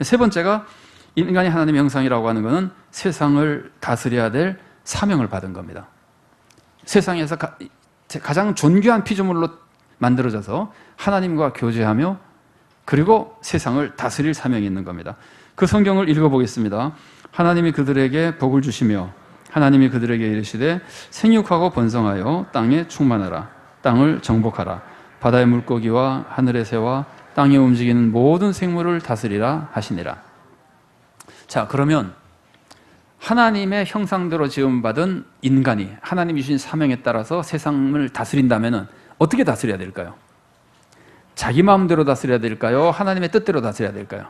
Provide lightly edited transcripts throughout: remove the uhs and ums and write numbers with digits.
세 번째가 인간이 하나님의 형상이라고 하는 것은 세상을 다스려야 될 사명을 받은 겁니다. 세상에서 가장 존귀한 피조물로 만들어져서 하나님과 교제하며 그리고 세상을 다스릴 사명이 있는 겁니다. 그 성경을 읽어보겠습니다. 하나님이 그들에게 복을 주시며 하나님이 그들에게 이르시되 생육하고 번성하여 땅에 충만하라. 땅을 정복하라. 바다의 물고기와 하늘의 새와 땅에 움직이는 모든 생물을 다스리라 하시니라. 자, 그러면 하나님의 형상대로 지음받은 인간이 하나님이 주신 사명에 따라서 세상을 다스린다면 어떻게 다스려야 될까요? 자기 마음대로 다스려야 될까요? 하나님의 뜻대로 다스려야 될까요?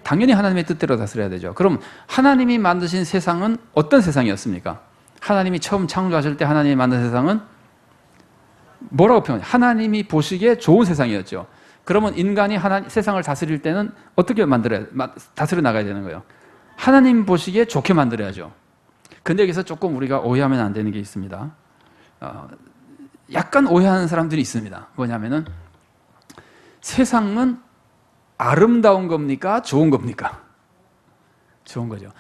당연히 하나님의 뜻대로 다스려야 되죠. 그럼 하나님이 만드신 세상은 어떤 세상이었습니까? 하나님이 처음 창조하실 때 하나님이 만든 세상은 뭐라고 표현해요? 하나님이 보시기에 좋은 세상이었죠. 그러면 인간이 세상을 다스릴 때는 어떻게 다스려 나가야 되는 거예요? 하나님 보시기에 좋게 만들어야죠. 근데 여기서 조금 우리가 오해하면 안 되는 게 있습니다. 약간 오해하는 사람들이 있습니다. 뭐냐면은 세상은 아름다운 겁니까? 좋은 겁니까? 좋은 거죠.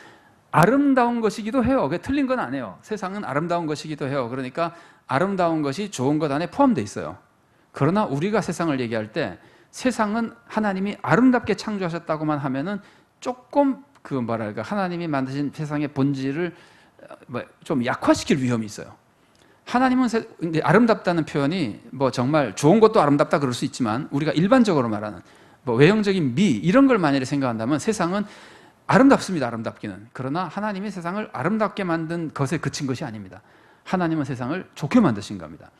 아름다운 것이기도 해요. 그게 틀린 건 아니에요. 세상은 아름다운 것이기도 해요. 그러니까 아름다운 것이 좋은 것 안에 포함되어 있어요. 그러나 우리가 세상을 얘기할 때 세상은 하나님이 아름답게 창조하셨다고만 하면은 조금 하나님이 만드신 세상의 본질을 좀 약화시킬 위험이 있어요. 하나님은 아름답다는 표현이 정말 좋은 것도 아름답다 그럴 수 있지만 우리가 일반적으로 말하는 외형적인 미 이런 걸 만약에 생각한다면 세상은 아름답습니다. 아름답기는. 그러나 하나님이 세상을 아름답게 만든 것에 그친 것이 아닙니다. 하나님은 세상을 좋게 만드신 겁니다.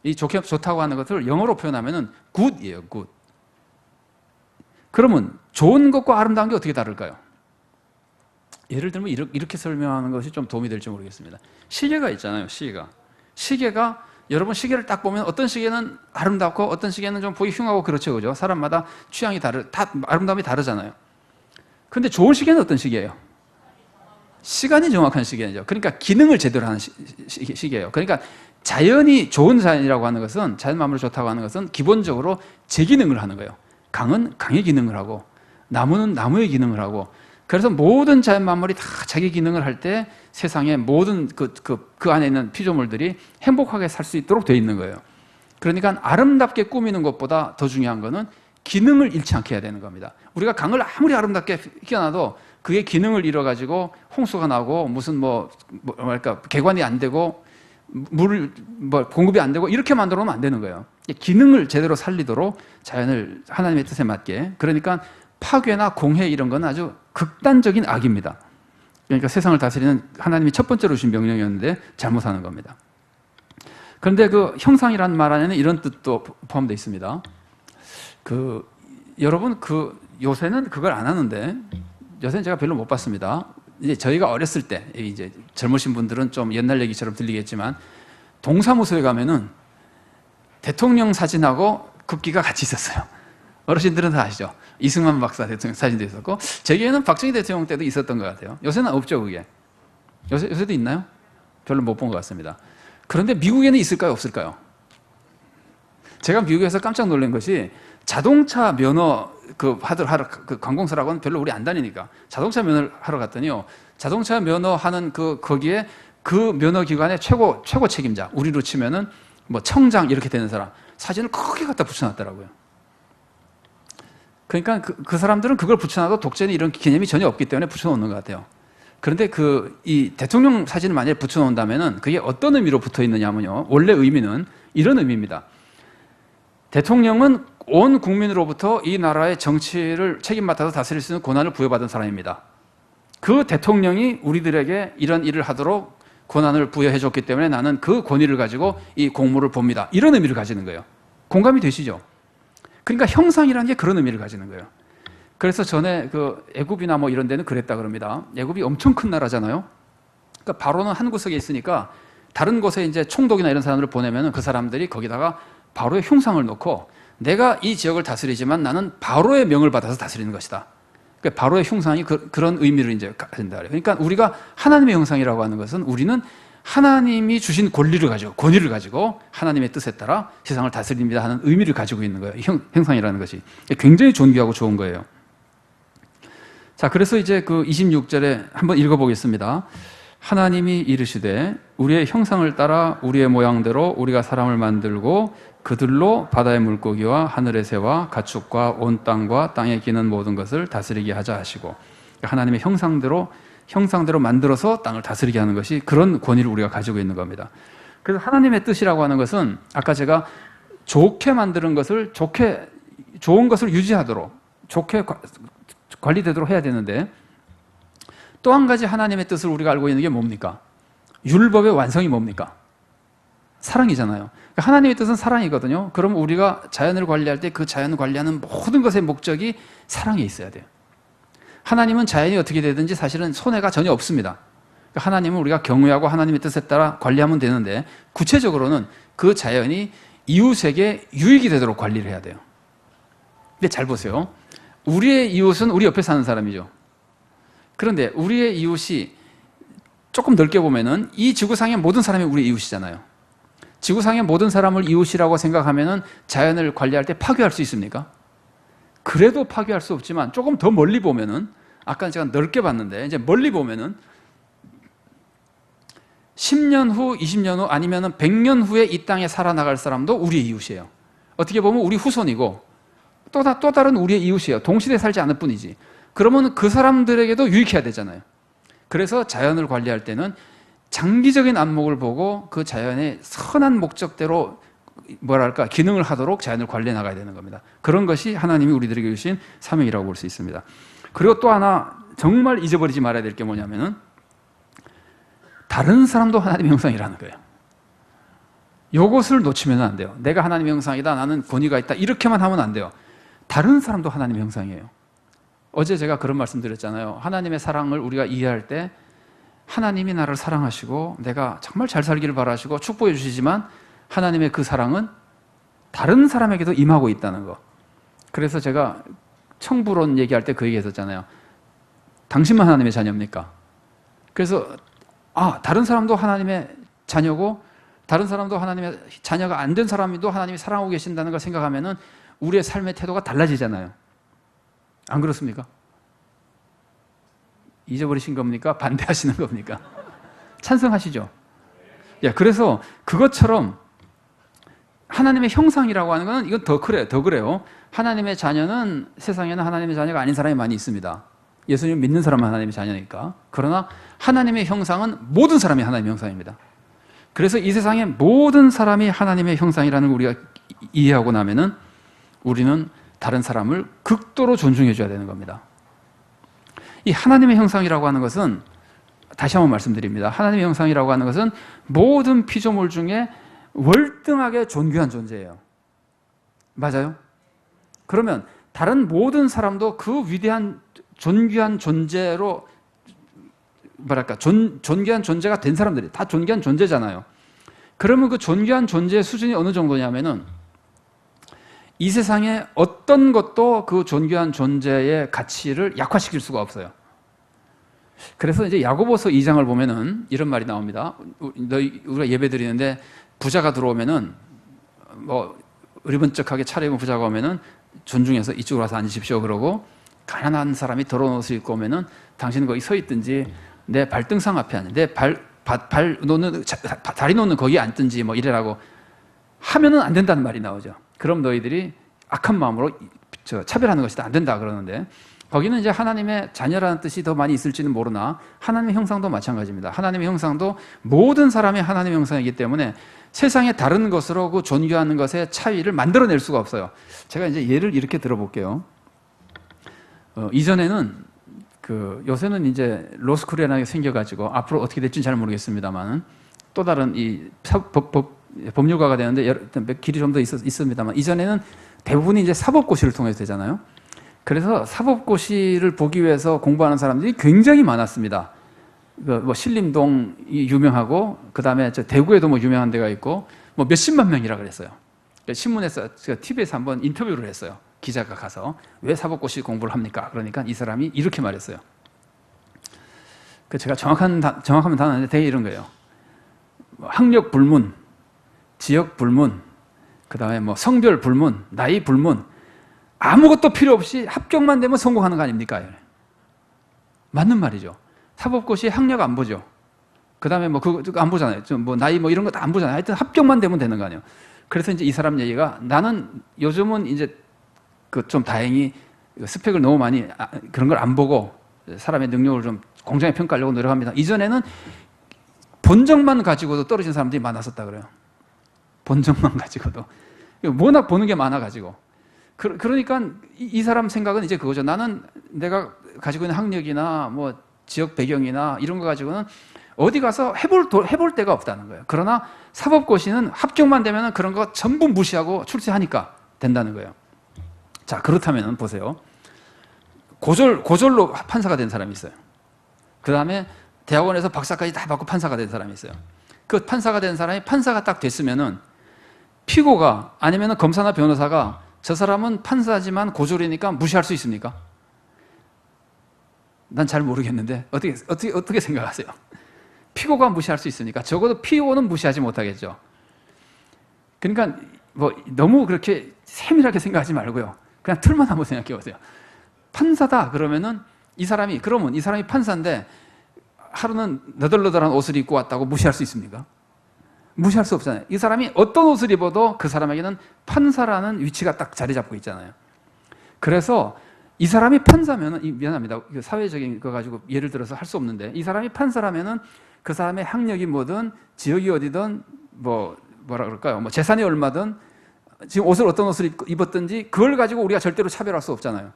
이 좋다고 하는 것을 영어로 표현하면 good이에요. good. 그러면 좋은 것과 아름다운 게 어떻게 다를까요? 예를 들면 이렇게 설명하는 것이 좀 도움이 될지 모르겠습니다. 시계가 있잖아요. 시계가 여러분 시계를 딱 보면 어떤 시계는 아름답고 어떤 시계는 좀 보기 흉하고 그렇죠. 그죠? 사람마다 취향이 다 아름다움이 다르잖아요. 근데 좋은 시계는 어떤 시계예요? 시간이 정확한 시계죠. 그러니까 기능을 제대로 하는 시계예요. 그러니까 자연이 좋은 자연이라고 하는 것은 자연 만물이 좋다고 하는 것은 기본적으로 제 기능을 하는 거예요. 강은 강의 기능을 하고 나무는 나무의 기능을 하고 그래서 모든 자연 만물이 다 자기 기능을 할 때 세상의 모든 그 안에 있는 피조물들이 행복하게 살 수 있도록 되어 있는 거예요. 그러니까 아름답게 꾸미는 것보다 더 중요한 거는 기능을 잃지 않게 해야 되는 겁니다. 우리가 강을 아무리 아름답게 끼워놔도 그게 기능을 잃어가지고 홍수가 나고 무슨 개관이 안 되고 물 공급이 안 되고 이렇게 만들어 놓으면 안 되는 거예요. 기능을 제대로 살리도록 자연을 하나님의 뜻에 맞게. 그러니까 파괴나 공해 이런 건 아주 극단적인 악입니다. 그러니까 세상을 다스리는 하나님이 첫 번째로 주신 명령이었는데 잘못하는 겁니다. 그런데 그 형상이라는 말 안에는 이런 뜻도 포함되어 있습니다. 여러분 요새는 그걸 안 하는데 요새는 제가 별로 못 봤습니다. 이제 저희가 어렸을 때 이제 젊으신 분들은 좀 옛날 얘기처럼 들리겠지만 동사무소에 가면은 대통령 사진하고 국기가 같이 있었어요. 어르신들은 다 아시죠? 이승만 박사 대통령 사진도 있었고 제게는 박정희 대통령 때도 있었던 것 같아요. 요새는 없죠 그게. 요새도 있나요? 별로 못 본 것 같습니다. 그런데 미국에는 있을까요? 없을까요? 제가 미국에서 깜짝 놀란 것이 자동차 면허 관공서라고는 별로 우리 안 다니니까 자동차 면허를 하러 갔더니요. 자동차 면허하는 거기에 그 면허기관의 최고 책임자 우리로 치면은 청장 이렇게 되는 사람 사진을 크게 갖다 붙여놨더라고요. 그러니까 그 사람들은 그걸 붙여놔도 독재는 이런 개념이 전혀 없기 때문에 붙여놓는 것 같아요. 그런데 이 대통령 사진을 만약에 붙여놓는다면은 그게 어떤 의미로 붙어 있느냐면요. 원래 의미는 이런 의미입니다. 대통령은 온 국민으로부터 이 나라의 정치를 책임맡아서 다스릴 수 있는 권한을 부여받은 사람입니다. 그 대통령이 우리들에게 이런 일을 하도록 권한을 부여해줬기 때문에 나는 그 권위를 가지고 이 공무를 봅니다. 이런 의미를 가지는 거예요. 공감이 되시죠? 그러니까 형상이라는 게 그런 의미를 가지는 거예요. 그래서 전에 애굽이나 이런 데는 그랬다 그럽니다. 애굽이 엄청 큰 나라잖아요. 그러니까 바로는 한 구석에 있으니까 다른 곳에 이제 총독이나 이런 사람들을 보내면 그 사람들이 거기다가 바로의 흉상을 놓고 내가 이 지역을 다스리지만 나는 바로의 명을 받아서 다스리는 것이다. 그러니까 바로의 흉상이 그런 의미를 이제 가진다. 그러니까 우리가 하나님의 형상이라고 하는 것은 우리는 하나님이 주신 권위를 가지고 하나님의 뜻에 따라 세상을 다스립니다 하는 의미를 가지고 있는 거예요. 형상이라는 것이 굉장히 존귀하고 좋은 거예요. 자, 그래서 이제 그 26절에 한번 읽어보겠습니다. 하나님이 이르시되 우리의 형상을 따라 우리의 모양대로 우리가 사람을 만들고 그들로 바다의 물고기와 하늘의 새와 가축과 온 땅과 땅에 기는 모든 것을 다스리게 하자 하시고, 하나님의 형상대로 만들어서 땅을 다스리게 하는 것이 그런 권위를 우리가 가지고 있는 겁니다. 그래서 하나님의 뜻이라고 하는 것은 아까 제가 좋게 만드는 것을 좋은 것을 유지하도록 좋게 관리되도록 해야 되는데, 또 한 가지 하나님의 뜻을 우리가 알고 있는 게 뭡니까? 율법의 완성이 뭡니까? 사랑이잖아요. 하나님의 뜻은 사랑이거든요. 그럼 우리가 자연을 관리할 때 그 자연을 관리하는 모든 것의 목적이 사랑에 있어야 돼요. 하나님은 자연이 어떻게 되든지 사실은 손해가 전혀 없습니다. 하나님은 우리가 경외하고 하나님의 뜻에 따라 관리하면 되는데, 구체적으로는 그 자연이 이웃에게 유익이 되도록 관리를 해야 돼요. 근데 잘 보세요. 우리의 이웃은 우리 옆에 사는 사람이죠. 그런데 우리의 이웃이 조금 넓게 보면은 이 지구상의 모든 사람이 우리의 이웃이잖아요. 지구상의 모든 사람을 이웃이라고 생각하면은 자연을 관리할 때 파괴할 수 있습니까? 그래도 파괴할 수 없지만 조금 더 멀리 보면은, 아까 제가 넓게 봤는데 이제 멀리 보면은 10년 후, 20년 후 아니면은 100년 후에 이 땅에 살아나갈 사람도 우리의 이웃이에요. 어떻게 보면 우리 후손이고 또 다른 우리의 이웃이에요. 동시대에 살지 않을 뿐이지. 그러면 그 사람들에게도 유익해야 되잖아요. 그래서 자연을 관리할 때는 장기적인 안목을 보고 그 자연의 선한 목적대로 기능을 하도록 자연을 관리해 나가야 되는 겁니다. 그런 것이 하나님이 우리들에게 주신 사명이라고 볼 수 있습니다. 그리고 또 하나 정말 잊어버리지 말아야 될 게 뭐냐면은, 다른 사람도 하나님의 형상이라는 거예요. 이것을 놓치면 안 돼요. 내가 하나님의 형상이다, 나는 권위가 있다, 이렇게만 하면 안 돼요. 다른 사람도 하나님의 형상이에요. 어제 제가 그런 말씀 드렸잖아요. 하나님의 사랑을 우리가 이해할 때 하나님이 나를 사랑하시고 내가 정말 잘 살기를 바라시고 축복해 주시지만 하나님의 그 사랑은 다른 사람에게도 임하고 있다는 거. 그래서 제가 청부론 얘기할 때 그 얘기 했었잖아요. 당신만 하나님의 자녀입니까? 그래서 다른 사람도 하나님의 자녀고 다른 사람도 하나님의 자녀가 안 된 사람도 하나님이 사랑하고 계신다는 걸 생각하면은 우리의 삶의 태도가 달라지잖아요. 안 그렇습니까? 잊어버리신 겁니까? 반대하시는 겁니까? 찬성하시죠? 그래서 그것처럼 하나님의 형상이라고 하는 건 이건 더 그래요. 하나님의 자녀는, 세상에는 하나님의 자녀가 아닌 사람이 많이 있습니다. 예수님 믿는 사람은 하나님의 자녀니까. 그러나 하나님의 형상은 모든 사람이 하나님의 형상입니다. 그래서 이 세상의 모든 사람이 하나님의 형상이라는 걸 우리가 이해하고 나면은 우리는 다른 사람을 극도로 존중해 줘야 되는 겁니다. 이 하나님의 형상이라고 하는 것은, 다시 한번 말씀드립니다. 하나님의 형상이라고 하는 것은 모든 피조물 중에 월등하게 존귀한 존재예요. 맞아요? 그러면 다른 모든 사람도 그 위대한 존귀한 존재로 존귀한 존재가 된 사람들이 다 존귀한 존재잖아요. 그러면 그 존귀한 존재의 수준이 어느 정도냐면은 이 세상에 어떤 것도 그 존귀한 존재의 가치를 약화시킬 수가 없어요. 그래서 이제 야고보서 2장을 보면은 이런 말이 나옵니다. 우리가 예배 드리는데 부자가 들어오면은 으리번쩍하게 차려입은 부자가 오면은 존중해서 이쪽으로 와서 앉으십시오 그러고, 가난한 사람이 더러운 옷을 입고 오면은 당신은 거기 서 있든지 내 발등상 앞에 앉아, 내 다리 놓는 거기에 앉든지 이래라고 하면은 안 된다는 말이 나오죠. 그럼 너희들이 악한 마음으로 차별하는 것이 안 된다 그러는데, 거기는 이제 하나님의 자녀라는 뜻이 더 많이 있을지는 모르나 하나님의 형상도 마찬가지입니다. 하나님의 형상도 모든 사람이 하나님의 형상이기 때문에 세상의 다른 것으로 그 존귀하는 것의 차이를 만들어낼 수가 없어요. 제가 이제 예를 이렇게 들어볼게요. 이전에는 요새는 이제 로스쿨이라는 게 생겨가지고 앞으로 어떻게 될지는 잘 모르겠습니다만 또 다른 이 법률가가 되는데 길이 좀 더 있습니다만, 이전에는 대부분이 이제 사법고시를 통해서 되잖아요. 그래서 사법고시를 보기 위해서 공부하는 사람들이 굉장히 많았습니다. 신림동이 유명하고, 그 다음에 대구에도 유명한 데가 있고, 몇십만 명이라 그랬어요. 신문에서, 제가 TV에서 한번 인터뷰를 했어요. 기자가 가서 왜 사법고시 공부를 합니까? 그러니까 이 사람이 이렇게 말했어요. 제가 정확하면 단어인데 되게 이런 거예요. 학력 불문, 지역 불문, 그 다음에 성별 불문, 나이 불문, 아무것도 필요 없이 합격만 되면 성공하는 거 아닙니까? 맞는 말이죠. 사법고시 학력 안 보죠. 그 다음에 뭐 그거 안 보잖아요. 뭐 나이 뭐 이런 거 다 안 보잖아요. 하여튼 합격만 되면 되는 거 아니에요. 그래서 이제 이 사람 얘기가 나는 요즘은 이제 그 좀 다행히 스펙을 너무 많이 그런 걸 안 보고 사람의 능력을 좀 공정하게 평가하려고 노력합니다. 이전에는 본적만 가지고도 떨어진 사람들이 많았었다 그래요. 본적만 가지고도. 워낙 보는 게 많아가지고. 그러니까 이 사람 생각은 이제 그거죠. 나는 내가 가지고 있는 학력이나 뭐 지역 배경이나 이런 거 가지고는 어디 가서 해볼 데가 없다는 거예요. 그러나 사법고시는 합격만 되면 그런 거 전부 무시하고 출세하니까 된다는 거예요. 자, 그렇다면 보세요. 고졸로 판사가 된 사람이 있어요. 그 다음에 대학원에서 박사까지 다 받고 판사가 된 사람이 있어요. 그 판사가 된 사람이 판사가 딱 됐으면은 피고가 아니면 검사나 변호사가 저 사람은 판사지만 고졸이니까 무시할 수 있습니까? 난 잘 모르겠는데 어떻게 생각하세요? 피고가 무시할 수 있습니까? 적어도 피고는 무시하지 못하겠죠. 그러니까 뭐 너무 그렇게 세밀하게 생각하지 말고요. 그냥 틀만 한번 생각해 보세요. 판사다 그러면은 이 사람이 판사인데 하루는 너덜너덜한 옷을 입고 왔다고 무시할 수 있습니까? 무시할 수 없잖아요. 이 사람이 어떤 옷을 입어도 그 사람에게는 판사라는 위치가 딱 자리 잡고 있잖아요. 그래서 이 사람이 판사면은 미안합니다. 사회적인 거 가지고 예를 들어서 할 수 없는데 이 사람이 판사라면은 그 사람의 학력이 뭐든 지역이 어디든 뭐라 그럴까요? 뭐 재산이 얼마든 지금 어떤 옷을 입었든지 그걸 가지고 우리가 절대로 차별할 수 없잖아요.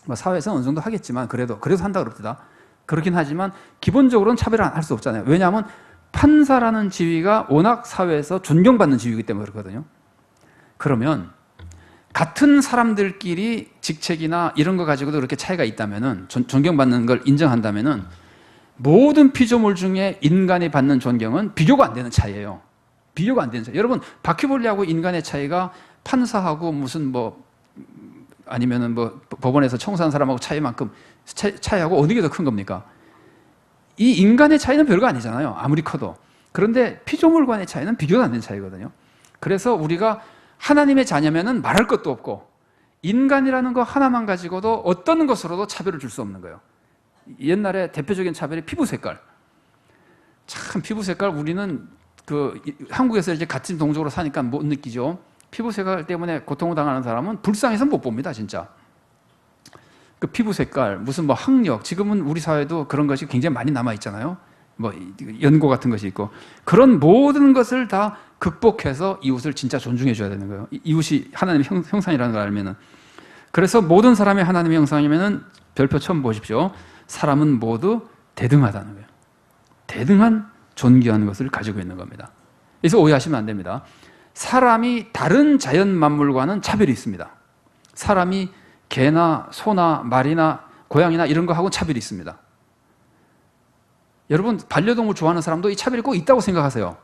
뭐 사회에서 어느 정도 하겠지만 그래도 한다 그럽니다. 그렇긴 하지만 기본적으로는 차별을 할 수 없잖아요. 왜냐하면 판사라는 지위가 워낙 사회에서 존경받는 지위이기 때문에 그렇거든요. 그러면 같은 사람들끼리 직책이나 이런 거 가지고도 그렇게 차이가 있다면은 존경받는 걸 인정한다면은 모든 피조물 중에 인간이 받는 존경은 비교가 안 되는 차이예요. 비교가 안 되는 차이. 여러분 바퀴벌레하고 인간의 차이가 판사하고 무슨 뭐 아니면은 뭐 법원에서 청소한 사람하고 차이하고 어느 게 더 큰 겁니까? 이 인간의 차이는 별거 아니잖아요. 아무리 커도. 그런데 피조물 간의 차이는 비교가 안 되는 차이거든요. 그래서 우리가 하나님의 자녀면은 말할 것도 없고 인간이라는 거 하나만 가지고도 어떤 것으로도 차별을 줄 수 없는 거예요. 옛날에 대표적인 차별이 피부 색깔. 참 피부 색깔 우리는 한국에서 이제 같은 동족으로 사니까 못 느끼죠. 피부 색깔 때문에 고통을 당하는 사람은 불쌍해서 못 봅니다, 진짜. 그 피부 색깔, 무슨 뭐 학력, 지금은 우리 사회도 그런 것이 굉장히 많이 남아 있잖아요. 뭐 연고 같은 것이 있고 그런 모든 것을 다 극복해서 이웃을 진짜 존중해 줘야 되는 거예요. 이웃이 하나님의 형상이라는 걸 알면은. 그래서 모든 사람이 하나님의 형상이면은 별표 처음 보십시오. 사람은 모두 대등하다는 거예요. 대등한 존귀한 것을 가지고 있는 겁니다. 그래서 오해하시면 안 됩니다. 사람이 다른 자연 만물과는 차별이 있습니다. 사람이 개나 소나 말이나 고양이나 이런 거하고는 차별이 있습니다. 여러분 반려동물 좋아하는 사람도 이 차별이 꼭 있다고 생각하세요.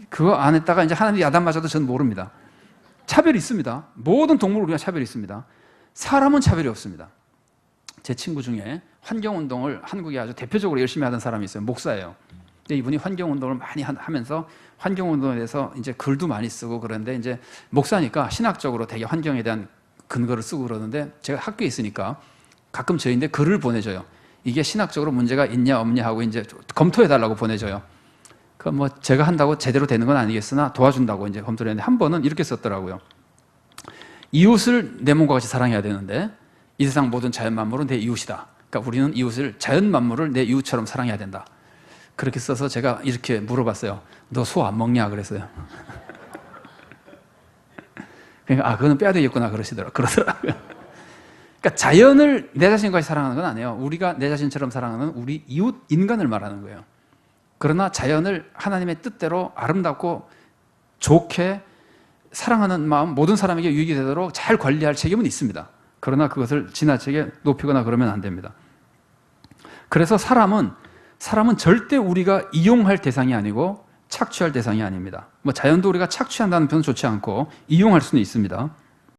그거 안 했다가 이제 하나님 야단 맞아도 저는 모릅니다. 차별이 있습니다. 모든 동물 우리가 차별이 있습니다. 사람은 차별이 없습니다. 제 친구 중에 환경운동을 한국에 아주 대표적으로 열심히 하던 사람이 있어요. 목사예요. 근데 이분이 환경운동을 많이 하면서 환경운동에 대해서 이제 글도 많이 쓰고 그런데 이제 목사니까 신학적으로 되게 환경에 대한 근거를 쓰고 그러는데 제가 학교에 있으니까 가끔 저희인데 글을 보내줘요. 이게 신학적으로 문제가 있냐 없냐 하고 이제 검토해달라고 보내줘요. 그 뭐 제가 한다고 제대로 되는 건 아니겠으나 도와준다고 이제 검토를 했는데 한 번은 이렇게 썼더라고요. 이웃을 내 몸과 같이 사랑해야 되는데 이 세상 모든 자연 만물은 내 이웃이다. 그러니까 우리는 이웃을 자연 만물을 내 이웃처럼 사랑해야 된다. 그렇게 써서 제가 이렇게 물어봤어요. 너 소 안 먹냐? 그랬어요. 그러니까 그거는 빼야 되겠구나 그러더라고요. 그러니까 자연을 내 자신까지 사랑하는 건 아니에요. 우리가 내 자신처럼 사랑하는 우리 이웃 인간을 말하는 거예요. 그러나 자연을 하나님의 뜻대로 아름답고 좋게 사랑하는 마음 모든 사람에게 유익이 되도록 잘 관리할 책임은 있습니다. 그러나 그것을 지나치게 높이거나 그러면 안 됩니다. 그래서 사람은 절대 우리가 이용할 대상이 아니고 착취할 대상이 아닙니다. 뭐 자연도 우리가 착취한다는 표현은 좋지 않고 이용할 수는 있습니다.